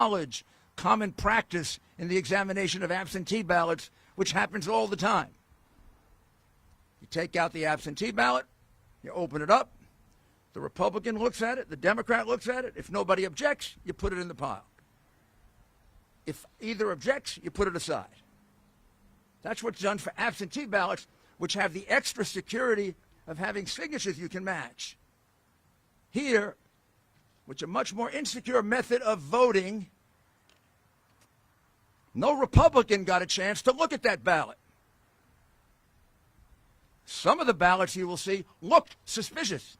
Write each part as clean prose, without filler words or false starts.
knowledge, common practice in the examination of absentee ballots, which happens all the time. You take out the absentee ballot, you open it up, the Republican looks at it, the Democrat looks at it. If nobody objects, you put it in the pile. If either objects, you put it aside. That's what's done for absentee ballots, which have the extra security of having signatures you can match. Here, which a much more insecure method of voting, no Republican got a chance to look at that ballot. Some of the ballots you will see look suspicious.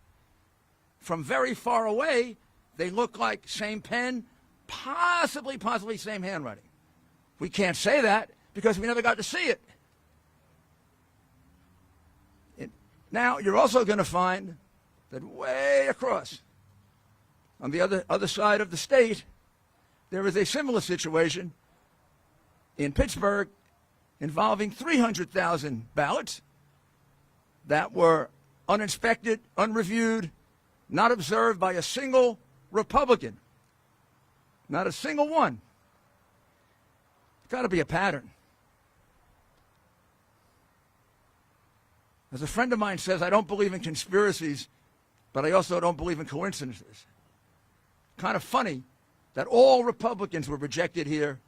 From very far away, they look like same pen, possibly same handwriting. We can't say that because we never got to see it. Now, you're also going to find that way across, on the other side of the state, there is a similar situation in Pittsburgh involving 300,000 ballots that were uninspected, unreviewed, not observed by a single Republican. Not a single one. It's got to be a pattern. As a friend of mine says, I don't believe in conspiracies, but I also don't believe in coincidences. Kind of funny that all Republicans were rejected here,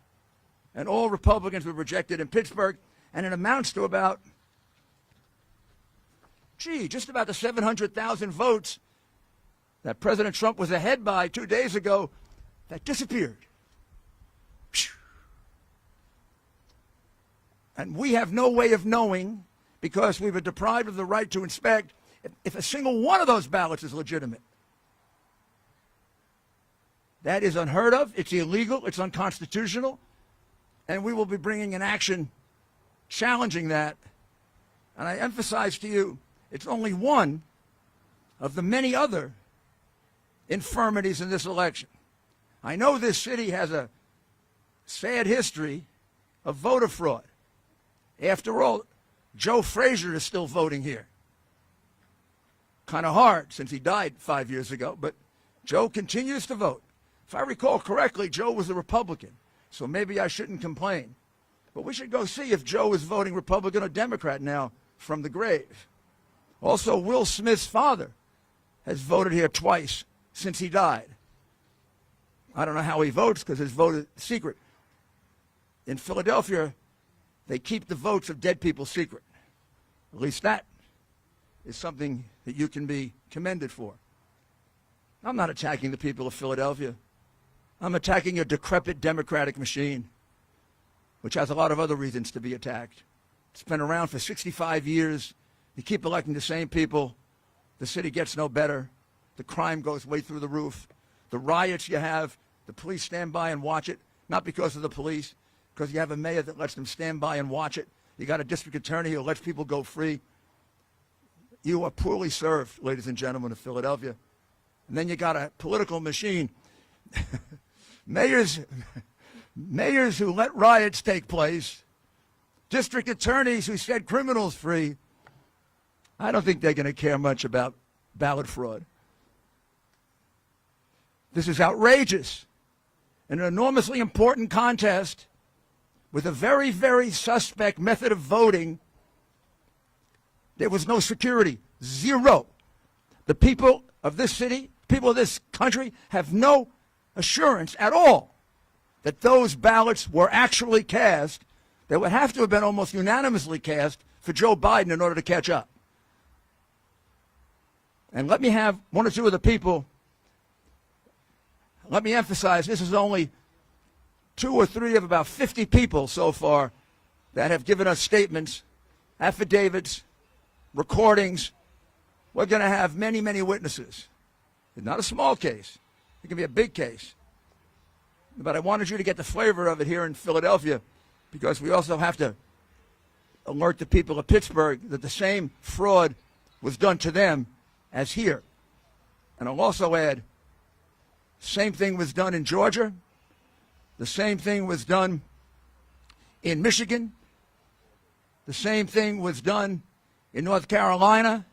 and all Republicans were rejected in Pittsburgh, and it amounts to about, just about the 700,000 votes that President Trump was ahead by 2 days ago that disappeared. And we have no way of knowing, because we were deprived of the right to inspect, if a single one of those ballots is legitimate. That is unheard of. It's illegal. It's unconstitutional. And we will be bringing an action challenging that. And I emphasize to you, it's only one of the many other infirmities in this election. I know this city has a sad history of voter fraud. After all, Joe Frazier is still voting here. Kind of hard since he died 5 years ago, but Joe continues to vote. If I recall correctly, Joe was a Republican, so maybe I shouldn't complain. But we should go see if Joe is voting Republican or Democrat now from the grave. Also, Will Smith's father has voted here twice since he died. I don't know how he votes because his vote is secret. In Philadelphia, they keep the votes of dead people secret. At least that is something that you can be commended for. I'm not attacking the people of Philadelphia. I'm attacking a decrepit democratic machine, which has a lot of other reasons to be attacked. It's been around for 65 years. You keep electing the same people. The city gets no better. The crime goes way through the roof. The riots you have, the police stand by and watch it, not because of the police, because you have a mayor that lets them stand by and watch it. You got a district attorney who lets people go free. You are poorly served, ladies and gentlemen of Philadelphia. And then you got a political machine. Mayors who let riots take place, district attorneys who set criminals free. I don't think they're going to care much about ballot fraud. This is outrageous. In an enormously important contest with a very, very suspect method of voting, there was no security. Zero. The people of this city, people of this country, have no assurance at all that those ballots were actually cast. They would have to have been almost unanimously cast for Joe Biden in order to catch up. And let me have one or two of the people, let me emphasize, this is only 2 or 3 of about 50 people so far that have given us statements, affidavits, recordings. We're going to have many, many witnesses. It's not a small case. It can be a big case. But I wanted you to get the flavor of it here in Philadelphia, because we also have to alert the people of Pittsburgh that the same fraud was done to them as here. And I'll also add, same thing was done in Georgia. The same thing was done in Michigan. The same thing was done in North Carolina.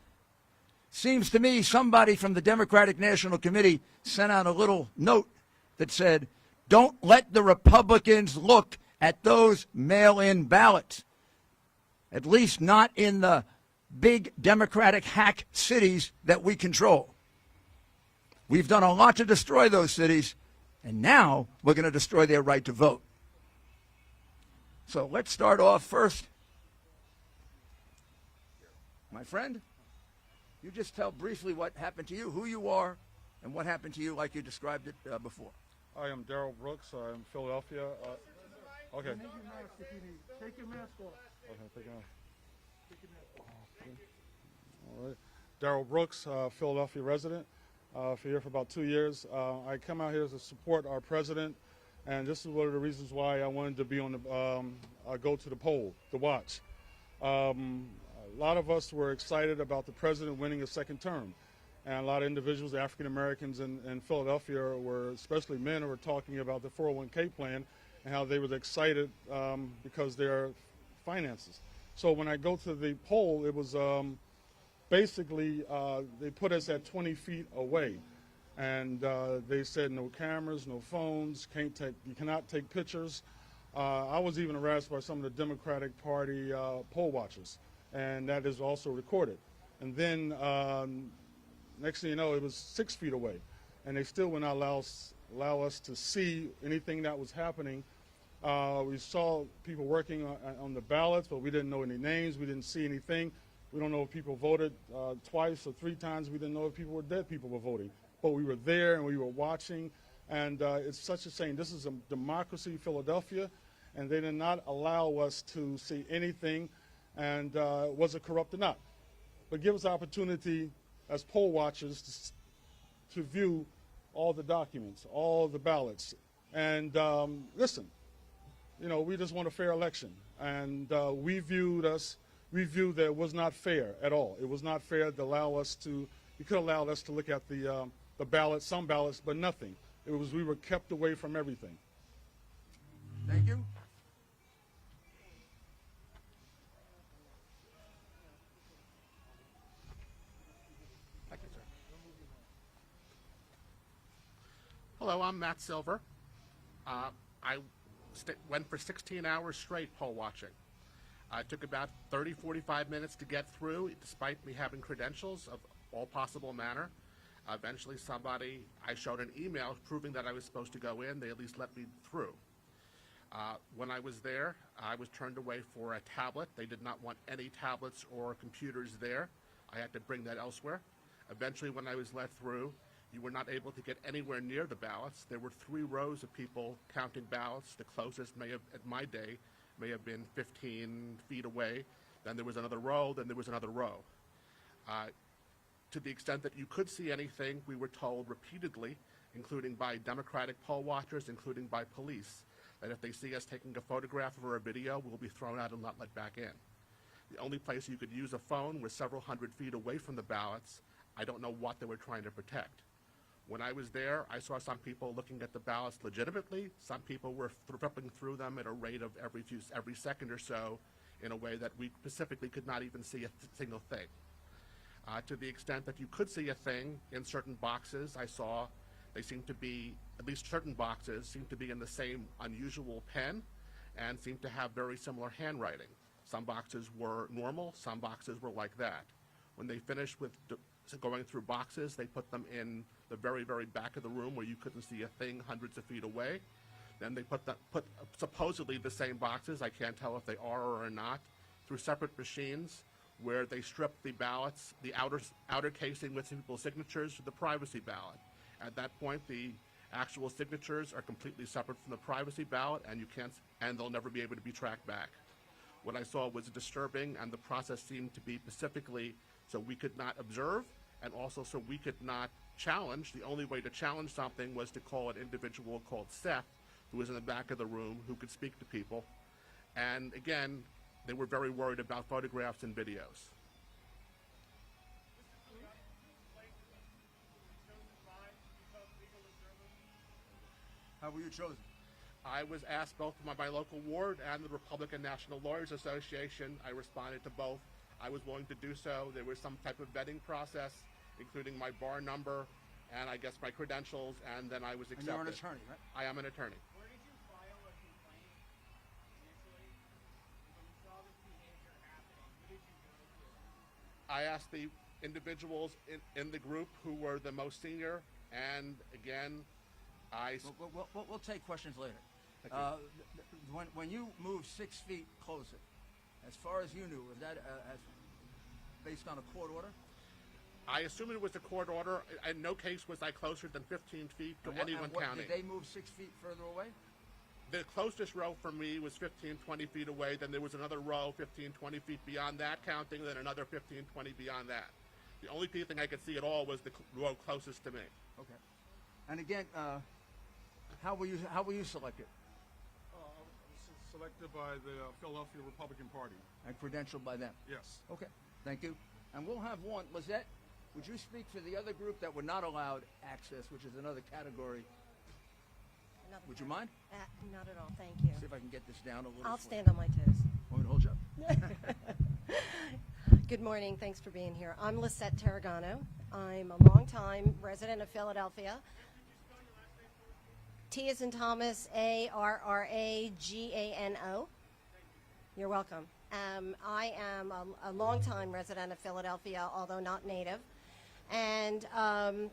Seems to me somebody from the Democratic National Committee sent out a little note that said, Don't let the Republicans look at those mail-in ballots, at least not in the big Democratic hack cities that we control. We've done a lot to destroy those cities, and now we're going to destroy their right to vote. So let's start off first. My friend, you just tell briefly what happened to you, who you are, and what happened to you like you described it before. I am Daryl Brooks. I'm in Philadelphia. Okay. Take your mask off. Okay, take it off. All right. Daryl Brooks, Philadelphia resident. Here for about 2 years. I come out here to support our president, and this is one of the reasons why I wanted to be on the go to the poll to watch. A lot of us were excited about the president winning a second term, and a lot of individuals, African Americans in Philadelphia, were, especially men, were talking about the 401k plan and how they were excited because their finances. So when I go to the poll, it was basically they put us at 20 feet away, and they said no cameras, no phones, you cannot take pictures. I was even harassed by some of the Democratic Party poll watchers, and that is also recorded. And then next thing you know, it was 6 feet away, and they still would not allow us to see anything that was happening. We saw people working on the ballots, but we didn't know any names. We didn't see anything. We don't know if people voted twice or 3 times. We didn't know if people were dead people were voting. But we were there and we were watching, and it's such a shame. This is a democracy, Philadelphia, and they did not allow us to see anything, and was it corrupt or not? But give us the opportunity as poll watchers to view all the documents, all the ballots. And listen, you know, we just want a fair election. And we viewed that it was not fair at all. It was not fair to allow us to, you could have allowed us to look at the ballots, some ballots, but nothing. It was, we were kept away from everything. Thank you. Thank you, sir. Hello, I'm Matt Silver. I went for 16 hours straight poll watching. It took about 30, 45 minutes to get through, despite me having credentials of all possible manner. Eventually I showed an email proving that I was supposed to go in. They at least let me through. When I was there, I was turned away for a tablet. They did not want any tablets or computers there. I had to bring that elsewhere. Eventually, when I was let through, you were not able to get anywhere near the ballots. There were 3 rows of people counting ballots. The closest at my day, may have been 15 feet away. Then there was another row, then there was another row. To the extent that you could see anything, we were told repeatedly, including by Democratic poll watchers, including by police, that if they see us taking a photograph or a video, we'll be thrown out and not let back in. The only place you could use a phone was several hundred feet away from the ballots. I don't know what they were trying to protect. When I was there, I saw some people looking at the ballots legitimately. Some people were flipping through them at a rate of every second or so in a way that we specifically could not even see a single thing. To the extent that you could see a thing in certain boxes, I saw they seemed to be, at least certain boxes, seemed to be in the same unusual pen and seemed to have very similar handwriting. Some boxes were normal, some boxes were like that. When they finished with going through boxes, they put them in the very, very back of the room where you couldn't see a thing hundreds of feet away. Then they put supposedly the same boxes, I can't tell if they are or are not, through separate machines where they stripped the ballots, the outer casing with people's signatures to the privacy ballot. At that point, the actual signatures are completely separate from the privacy ballot, and they'll never be able to be tracked back. What I saw was disturbing, and the process seemed to be specifically so we could not observe, and also so we could not challenge. The only way to challenge something was to call an individual called Seth, who was in the back of the room, who could speak to people. And again, they were very worried about photographs and videos. How were you chosen? I was asked both by my local ward and the Republican National Lawyers Association. I responded to both. I was willing to do so. There was some type of vetting process, including my bar number, and I guess my credentials, and then I was accepted. And you're an attorney, right? I am an attorney. Where did you file a complaint initially? When you saw this behavior happening, who did you go to? I asked the individuals in the group who were the most senior, and again, We'll take questions later. Thank you. When you moved 6 feet closer, as far as you knew, was that as based on a court order? I assume it was a court order. In no case was I closer than 15 feet to anyone counting. Did they move 6 feet further away? The closest row from me was 15, 20 feet away. Then there was another row 15, 20 feet beyond that counting, then another 15, 20 beyond that. The only thing I could see at all was the row closest to me. Okay. And again, how were you selected I was selected by the Philadelphia Republican Party. and credentialed by them? Yes. Okay. Thank you. And we'll have one. Lisette, would you speak for the other group that were not allowed access, which is another category? Would you mind? Not at all, thank you. See if I can get this down a little. I'll for stand you. on my toes. Want me to hold you up? Good morning, thanks for being here. I'm Lisette Taragano. I'm a longtime resident of Philadelphia. T as in Thomas, A-R-R-A-G-A-N-O. You're welcome. I am a longtime resident of Philadelphia, although not native. And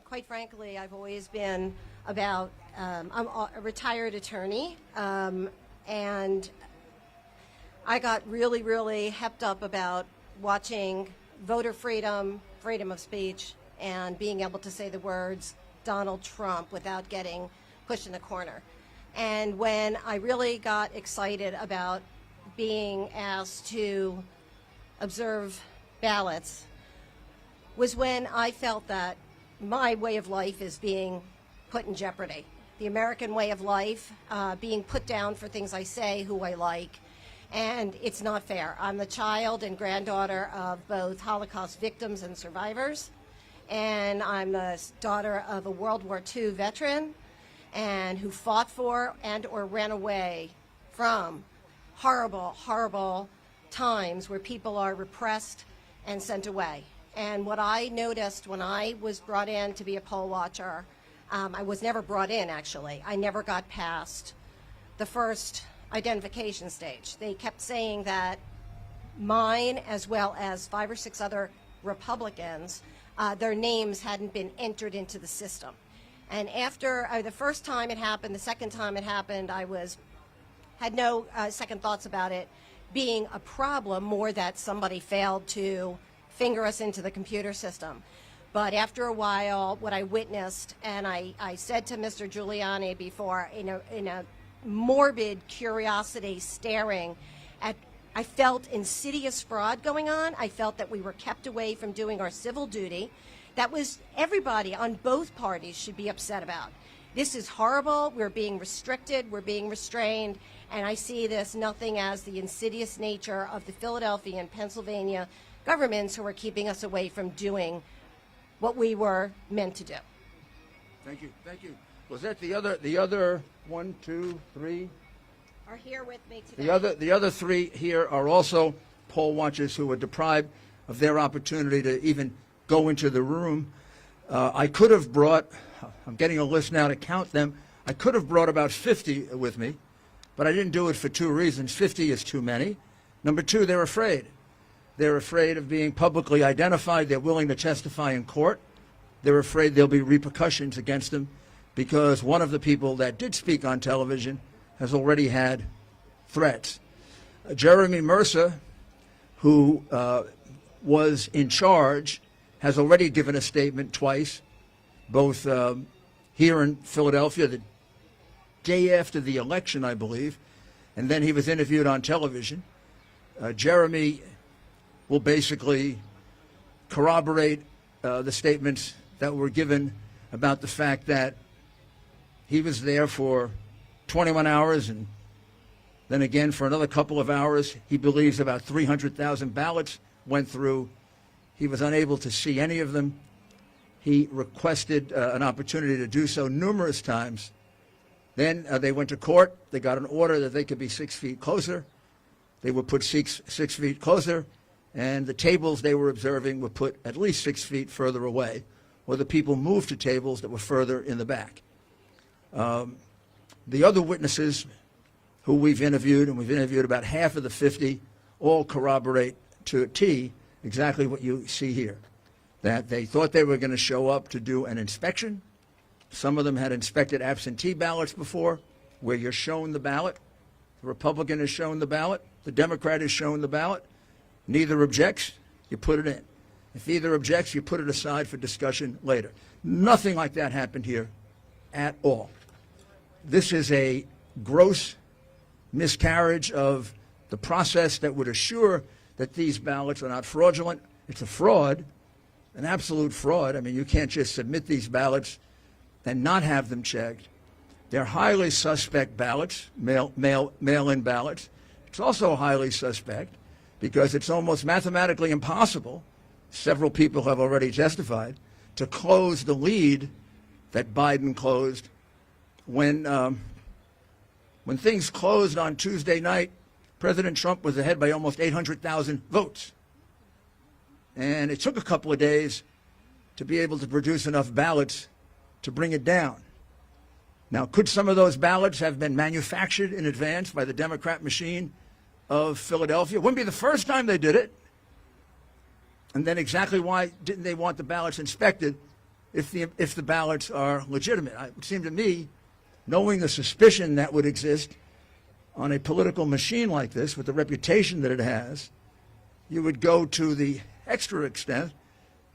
quite frankly, I've always been about, I'm a retired attorney, and I got really, really hepped up about watching voter freedom, freedom of speech, and being able to say the words Donald Trump without getting pushed in the corner. And when I really got excited about being asked to observe ballots was when I felt that my way of life is being put in jeopardy. The American way of life being put down for things I say, who I like, and it's not fair. I'm the child and granddaughter of both Holocaust victims and survivors, and I'm the daughter of a World War II veteran and who fought for and or ran away from horrible, horrible times where people are repressed and sent away. And what I noticed when I was brought in to be a poll watcher, I was never brought in, actually. I never got past the first identification stage. They kept saying that mine, as well as 5 or 6 other Republicans, their names hadn't been entered into the system. And after the first time it happened, the second time it happened, I had no second thoughts about it being a problem, more that somebody failed to finger us into the computer system. But after a while, what I witnessed, and I said to Mr. Giuliani before, in a morbid curiosity staring at, I felt insidious fraud going on. I felt that we were kept away from doing our civil duty. That was everybody on both parties should be upset about. This is horrible. We're being restricted. We're being restrained. And I see this nothing as the insidious nature of the Philadelphia and Pennsylvania governments who are keeping us away from doing what we were meant to do. Thank you. Thank you. Was that the other 1, 2, 3? Are here with me today. The other 3 here are also poll watchers who were deprived of their opportunity to even go into the room. I could have brought, I'm getting a list now to count them, I could have brought about 50 with me, but I didn't do it for 2 reasons. 50 is too many. Number 2, they're afraid. They're afraid of being publicly identified. They're willing to testify in court. They're afraid there'll be repercussions against them because one of the people that did speak on television has already had threats. Jeremy Mercer, who was in charge, has already given a statement twice, both here in Philadelphia the day after the election, I believe, and then he was interviewed on television. Jeremy will basically corroborate the statements that were given about the fact that he was there for 21 hours and then again for another couple of hours. He believes about 300,000 ballots went through. He was unable to see any of them. He requested an opportunity to do so numerous times. Then they went to court. They got an order that they could be 6 feet closer. They were put 6 feet closer, and the tables they were observing were put at least 6 feet further away, or the people moved to tables that were further in the back. The other witnesses who we've interviewed, and we've interviewed about half of the 50, all corroborate to a T exactly what you see here, that they thought they were going to show up to do an inspection. Some of them had inspected absentee ballots before, where you're shown the ballot. The Republican is shown the ballot. The Democrat is shown the ballot. Neither objects, you put it in. If either objects, you put it aside for discussion later. Nothing like that happened here at all. This is a gross miscarriage of the process that would assure that these ballots are not fraudulent. It's a fraud, an absolute fraud. I mean, you can't just submit these ballots and not have them checked. They're highly suspect ballots, mail-in ballots. It's also highly suspect because it's almost mathematically impossible, several people have already testified, to close the lead that Biden closed when things closed on Tuesday night. President Trump was ahead by almost 800,000 votes. And it took a couple of days to be able to produce enough ballots to bring it down. Now, could some of those ballots have been manufactured in advance by the Democrat machine of Philadelphia? It wouldn't be the first time they did it. And then exactly why didn't they want the ballots inspected if the ballots are legitimate? It would seem to me, knowing the suspicion that would exist on a political machine like this, with the reputation that it has, you would go to the extra extent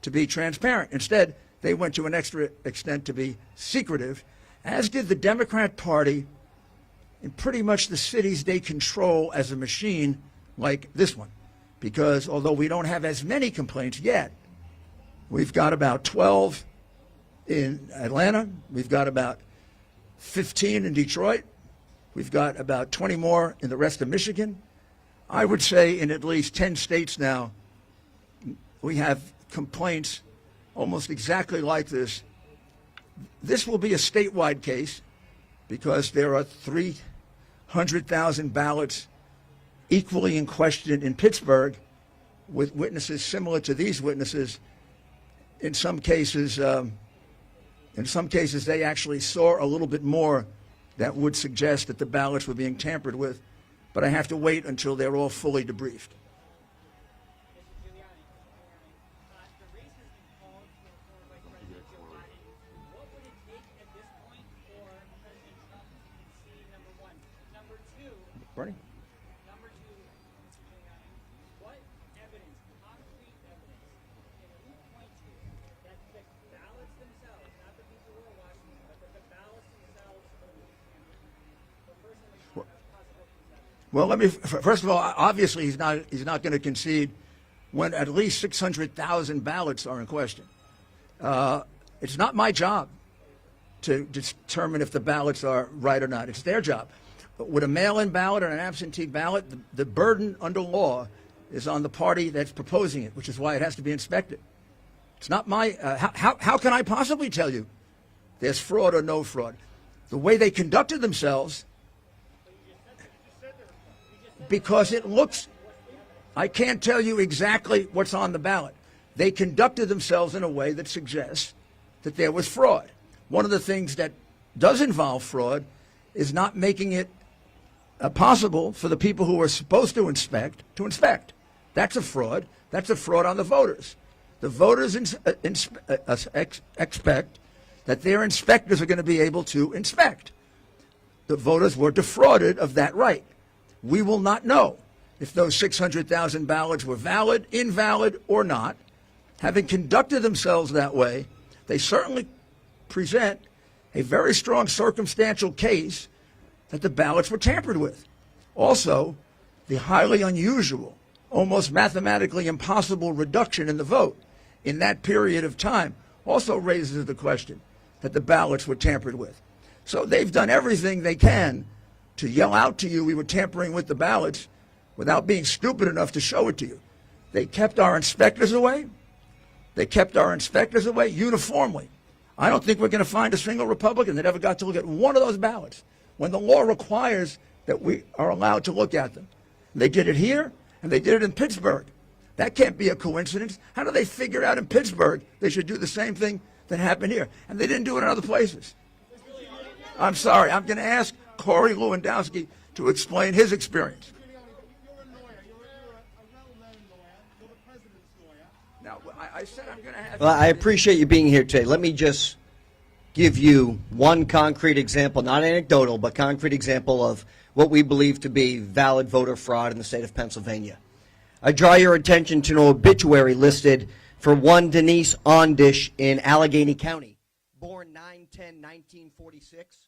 to be transparent. Instead, they went to an extra extent to be secretive, as did the Democrat Party in pretty much the cities they control as a machine like this one. Because although we don't have as many complaints yet, we've got about 12 in Atlanta, we've got about 15 in Detroit, we've got about 20 more in the rest of Michigan. I would say in at least 10 states now, we have complaints almost exactly like this. This will be a statewide case because there are 300,000 ballots equally in question in Pittsburgh, with witnesses similar to these witnesses. In some cases, they actually saw a little bit more that would suggest that the ballots were being tampered with. But I have to wait until they're all fully debriefed. The race has been called for by President Joe Biden. What would it take at this point for President Trump to concede, number one? Number two, Bernie? what evidence, concrete evidence, can you point to that the ballots themselves, not the people who are watching, but that the ballots themselves are the person that possible concession? Well, let me first of all, obviously he's not going to concede when at least 600,000 ballots are in question. It's not my job to determine if the ballots are right or not. It's their job. But with a mail-in ballot or an absentee ballot, the burden under law is on the party that's proposing it, which is why it has to be inspected. It's not my. How can I possibly tell you there's fraud or no fraud? The way they conducted themselves. Because it looks, I can't tell you exactly what's on the ballot. They conducted themselves in a way that suggests that there was fraud. One of the things that does involve fraud is not making it possible for the people who are supposed to inspect. That's a fraud. That's a fraud on the voters. The voters expect that their inspectors are going to be able to inspect. The voters were defrauded of that right. We will not know if those 600,000 ballots were valid, invalid, or not. Having conducted themselves that way, they certainly present a very strong circumstantial case that the ballots were tampered with. Also, the highly unusual, almost mathematically impossible reduction in the vote in that period of time also raises the question that the ballots were tampered with. So they've done everything they can to yell out to you we were tampering with the ballots without being stupid enough to show it to you. They kept our inspectors away. They kept our inspectors away uniformly. I don't think we're going to find a single Republican that ever got to look at one of those ballots when the law requires that we are allowed to look at them. They did it here, and they did it in Pittsburgh. That can't be a coincidence. How do they figure out in Pittsburgh they should do the same thing that happened here. And they didn't do it in other places. I'm sorry. I'm going to ask Corey Lewandowski to explain his experience. Now, I said I'm going to have... Well, I appreciate you being here today. Let me just give you one concrete example, not anecdotal, but concrete example of what we believe to be valid voter fraud in the state of Pennsylvania. I draw your attention to an obituary listed for one Denise Ondish in Allegheny County, born 9/10/1946,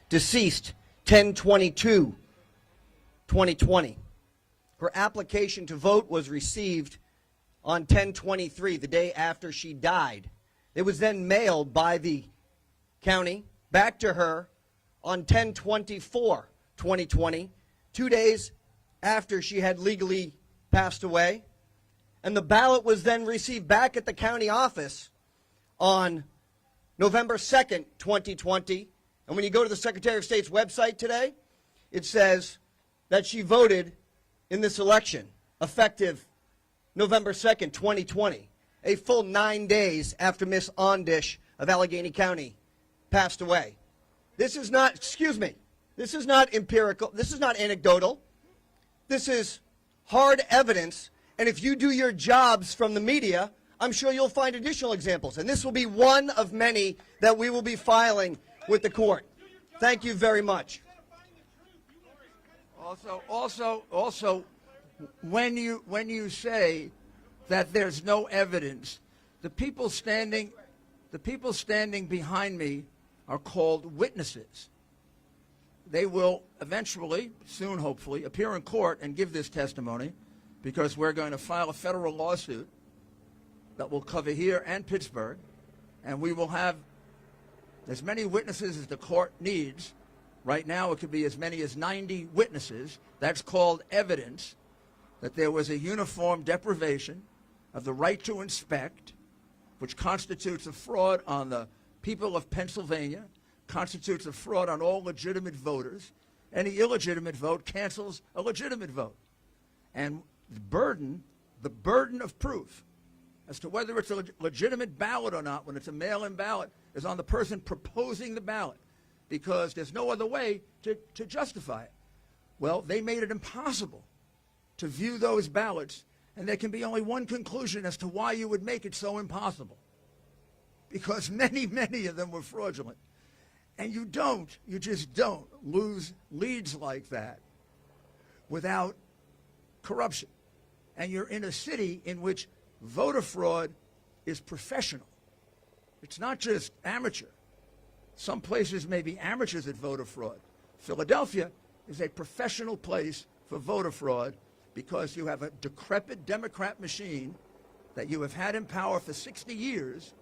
deceased 10/22/2020. Her application to vote was received on 10/23, the day after she died. It was then mailed by the county back to her on 10/24/2020, 2 days after she had legally passed away. And the ballot was then received back at the county office on November 2nd, 2020. And when you go to the Secretary of State's website today, it says that she voted in this election, effective November 2nd, 2020, a full 9 days after Miss Ondish of Allegheny County passed away. This is not, excuse me, this is not empirical, this is not anecdotal. This is hard evidence, and if you do your jobs from the media, I'm sure you'll find additional examples. And this will be one of many that we will be filing with the court. Thank you very much. Also, when you say that there's no evidence, the people standing behind me are called witnesses. They will eventually, soon hopefully, appear in court and give this testimony, because we're going to file a federal lawsuit that will cover here and Pittsburgh, and we will have as many witnesses as the court needs. Right now it could be as many as 90 witnesses. That's called evidence that there was a uniform deprivation of the right to inspect, which constitutes a fraud on the people of Pennsylvania, constitutes a fraud on all legitimate voters. Any illegitimate vote cancels a legitimate vote. And the burden of proof as to whether it's a legitimate ballot or not, when it's a mail-in ballot, is on the person proposing the ballot, because there's no other way to justify it. Well, they made it impossible to view those ballots, and there can be only one conclusion as to why you would make it so impossible. Because many, many of them were fraudulent. And you just don't lose leads like that without corruption. And you're in a city in which voter fraud is professional. It's not just amateur. Some places may be amateurs at voter fraud. Philadelphia is a professional place for voter fraud, because you have a decrepit Democrat machine that you have had in power for 60 years,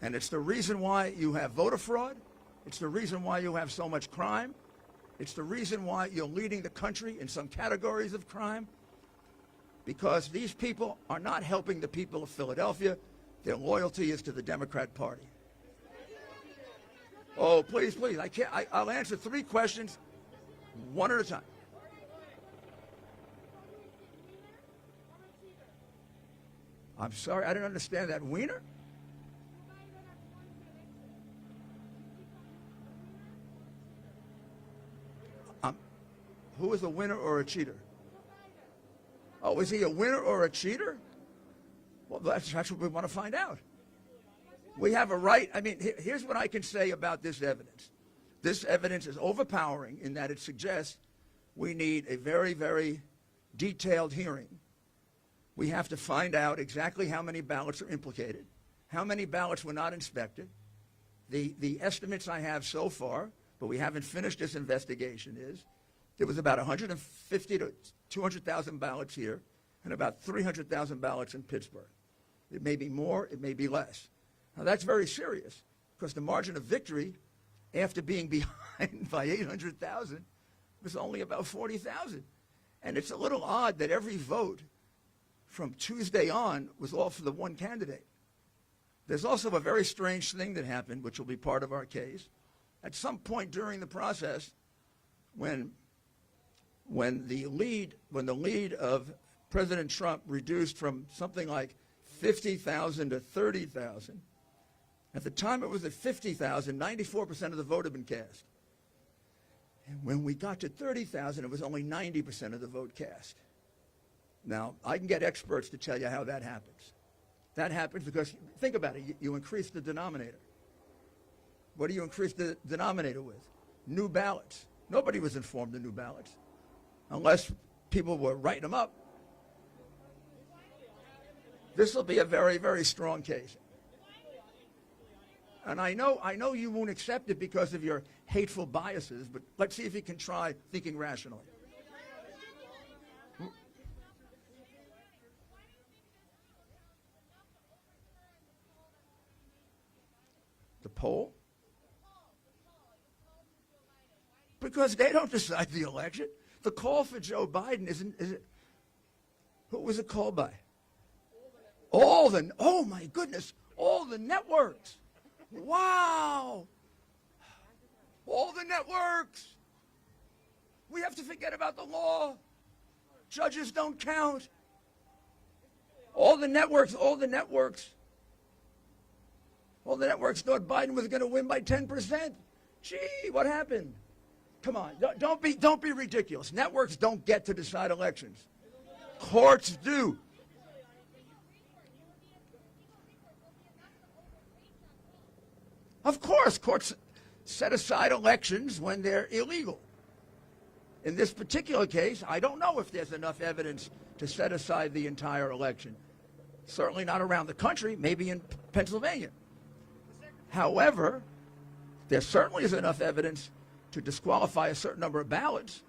and it's the reason why you have voter fraud. It's the reason why you have so much crime. It's the reason why you're leading the country in some categories of crime, because these people are not helping the people of Philadelphia. Their loyalty is to the Democrat Party. Oh, please, please. I'll answer 3 questions, one at a time. I'm sorry, I didn't understand that. Wiener? Who is a winner or a cheater? Oh, is he a winner or a cheater? Well, that's what we want to find out. We have a right. I mean, here's what I can say about this evidence. This evidence is overpowering in that it suggests we need a very, very detailed hearing. We have to find out exactly how many ballots are implicated, how many ballots were not inspected. The estimates I have so far, but we haven't finished this investigation, is there was about 150 to 200,000 ballots here and about 300,000 ballots in Pittsburgh. It may be more, it may be less. Now, that's very serious, because the margin of victory, after being behind by 800,000, was only about 40,000. And it's a little odd that every vote from Tuesday on was all for the one candidate. There's also a very strange thing that happened, which will be part of our case. At some point during the process, when the lead of President Trump reduced from something like 50,000 to 30,000, At the time it was at 50,000, 94% of the vote had been cast. And when we got to 30,000, it was only 90% of the vote cast. Now, I can get experts to tell you how that happens. That happens because, think about it, you increase the denominator. What do you increase the denominator with? New ballots. Nobody was informed of new ballots, unless people were writing them up. This will be a very, very strong case. And I know you won't accept it because of your hateful biases, but let's see if you can try thinking rationally. The poll? Because they don't decide the election. The call for Joe Biden is it? Who was it called by? Oh my goodness, all the networks. Wow. All the networks. We have to forget about the law. Judges don't count. All the networks thought Biden was going to win by 10%. Gee, what happened? Come on, don't be ridiculous. Networks don't get to decide elections. Courts do. Of course, courts set aside elections when they're illegal. In this particular case, I don't know if there's enough evidence to set aside the entire election. Certainly not around the country, maybe in Pennsylvania. However, there certainly is enough evidence to disqualify a certain number of ballots.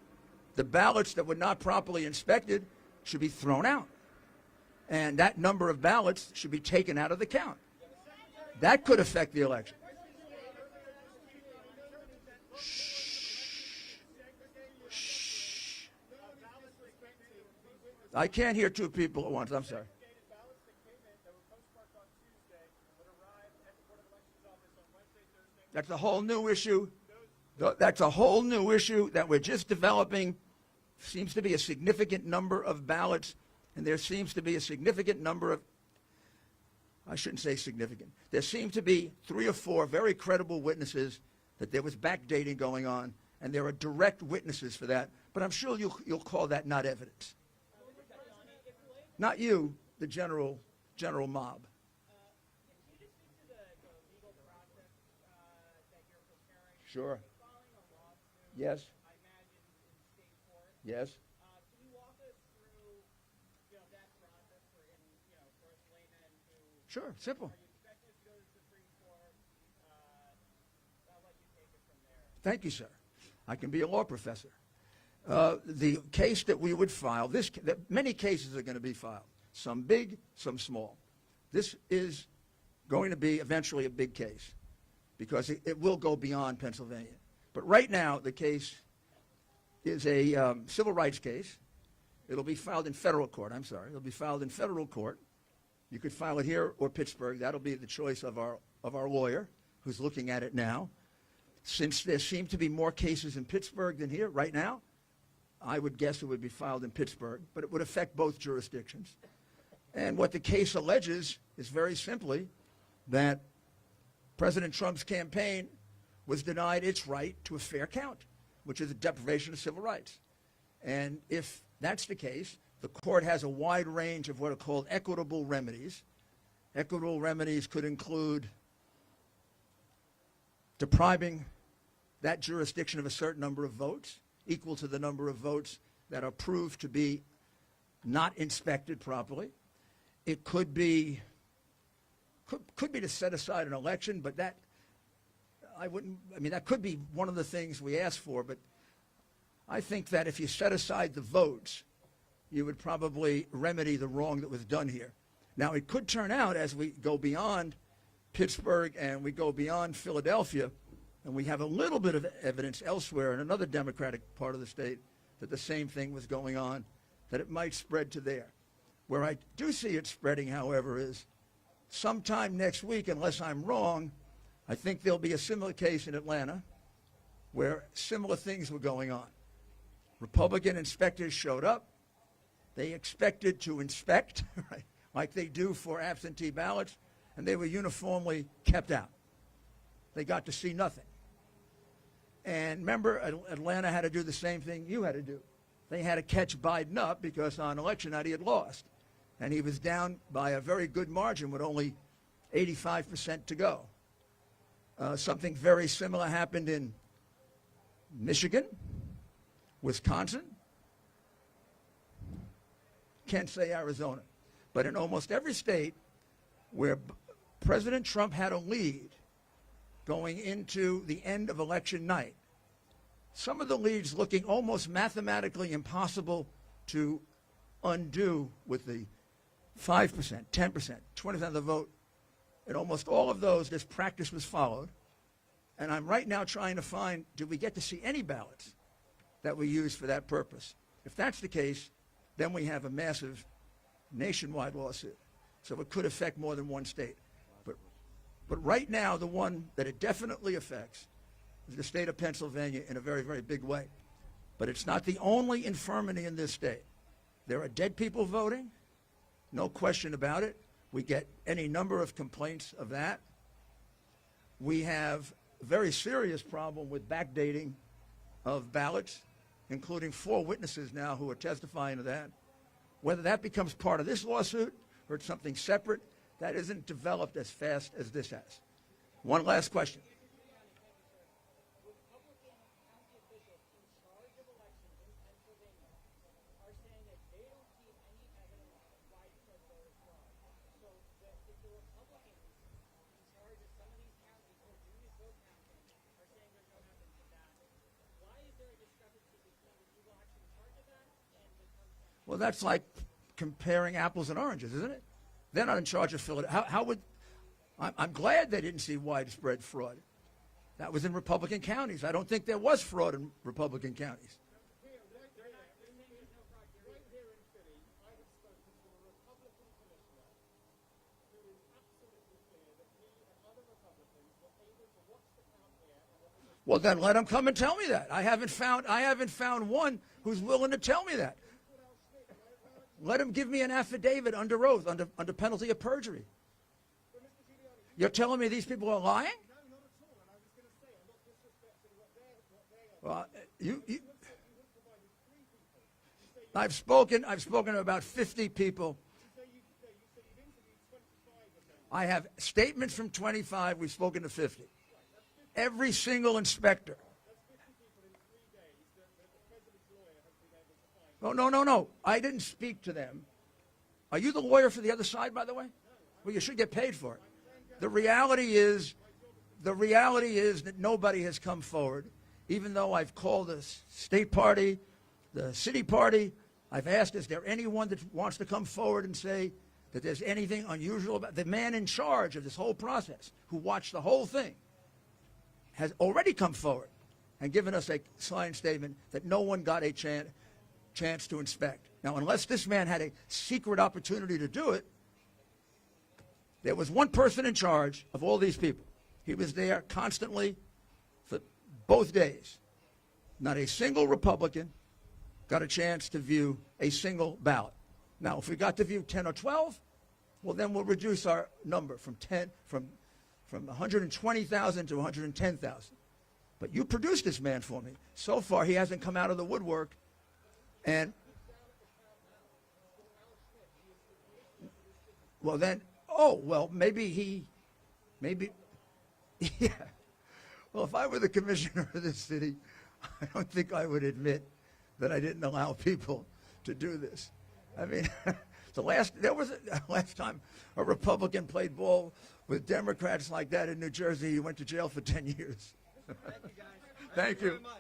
The ballots that were not properly inspected should be thrown out. And that number of ballots should be taken out of the count. That could affect the election. I can't hear two people at once. I'm sorry. That's a whole new issue. That's a whole new issue that we're just developing. Seems to be a significant number of ballots, and there seems to be a significant number of, I shouldn't say significant. There seem to be 3 or 4 very credible witnesses that there was backdating going on, and there are direct witnesses for that. But I'm sure you'll call that not evidence. Not you, the general mob. Can you just speak to the legal process that you're preparing? Sure. You're filing a lawsuit, Yes. I imagine, in state court. Yes. Can you walk us through, that process for us laymen who Sure. Simple. are you expected to go to the Supreme Court? I'll let you take it from there. Thank you, sir. I can be a law professor. The case that we would file, many cases are going to be filed, some big, some small. This is going to be eventually a big case because it will go beyond Pennsylvania. But right now, the case is a civil rights case. It'll be filed in federal court. I'm sorry. It'll be filed in federal court. You could file it here or Pittsburgh. That'll be the choice of our lawyer who's looking at it now. Since there seem to be more cases in Pittsburgh than here right now, I would guess it would be filed in Pittsburgh, but it would affect both jurisdictions. And what the case alleges is very simply that President Trump's campaign was denied its right to a fair count, which is a deprivation of civil rights. And if that's the case, the court has a wide range of what are called equitable remedies. Equitable remedies could include depriving that jurisdiction of a certain number of votes, equal to the number of votes that are proved to be not inspected properly. It could be to set aside an election, but that could be one of the things we ask for, but I think that if you set aside the votes, you would probably remedy the wrong that was done here. Now, it could turn out as we go beyond Pittsburgh and we go beyond Philadelphia, and we have a little bit of evidence elsewhere in another Democratic part of the state that the same thing was going on, that it might spread to there. Where I do see it spreading, however, is sometime next week, unless I'm wrong, I think there'll be a similar case in Atlanta where similar things were going on. Republican inspectors showed up. They expected to inspect, right, like they do for absentee ballots, and they were uniformly kept out. they got to see nothing. And remember, Atlanta had to do the same thing you had to do. They had to catch Biden up because on election night he had lost. And he was down by a very good margin with only 85% to go. Something very similar happened in Michigan, Wisconsin, can't say Arizona, but in almost every state where President Trump had a lead going into the end of election night, some of the leads looking almost mathematically impossible to undo with the 5%, 10%, 20% of the vote. In almost all of those, this practice was followed. And I'm right now trying to find, did we get to see any ballots that we used for that purpose? If that's the case, then we have a massive nationwide lawsuit. So it could affect more than one state. But right now, the one that it definitely affects is the state of Pennsylvania in a very, very big way. But it's not the only infirmity in this state. There are dead people voting, no question about it. We get any number of complaints of that. We have a very serious problem with backdating of ballots, including 4 witnesses now who are testifying to that. Whether that becomes part of this lawsuit or it's something separate, that isn't developed as fast as this has. One last question. Well, that's like comparing apples and oranges, isn't it? They're not in charge of Philadelphia. How would... I'm glad they didn't see widespread fraud. That was in Republican counties. I don't think there was fraud in Republican counties. Well, then let them come and tell me that. I haven't found one who's willing to tell me that. Let him give me an affidavit under oath, under penalty of perjury. You're telling me these people are lying? Well, I've spoken to about 50 people. I have statements from 25. We've spoken to 50. Every single inspector. Oh, no. I didn't speak to them. Are you the lawyer for the other side, by the way? Well, you should get paid for it. The reality is that nobody has come forward, even though I've called the state party, the city party. I've asked, is there anyone that wants to come forward and say that there's anything unusual about the man in charge of this whole process, who watched the whole thing, has already come forward and given us a signed statement that no one got a chance to inspect. Now, unless this man had a secret opportunity to do it, there was one person in charge of all these people. He was there constantly for both days. Not a single Republican got a chance to view a single ballot. Now, if we got to view 10 or 12, well, then we'll reduce our number from 120,000 to 110,000. But you produced this man for me. So far, he hasn't come out of the woodwork. And, well, then, maybe, yeah. Well, if I were the commissioner of this city, I don't think I would admit that I didn't allow people to do this. I mean, there was a last time a Republican played ball with Democrats like that in New Jersey. He went to jail for 10 years. Thank you, guys. Thank you. Very much.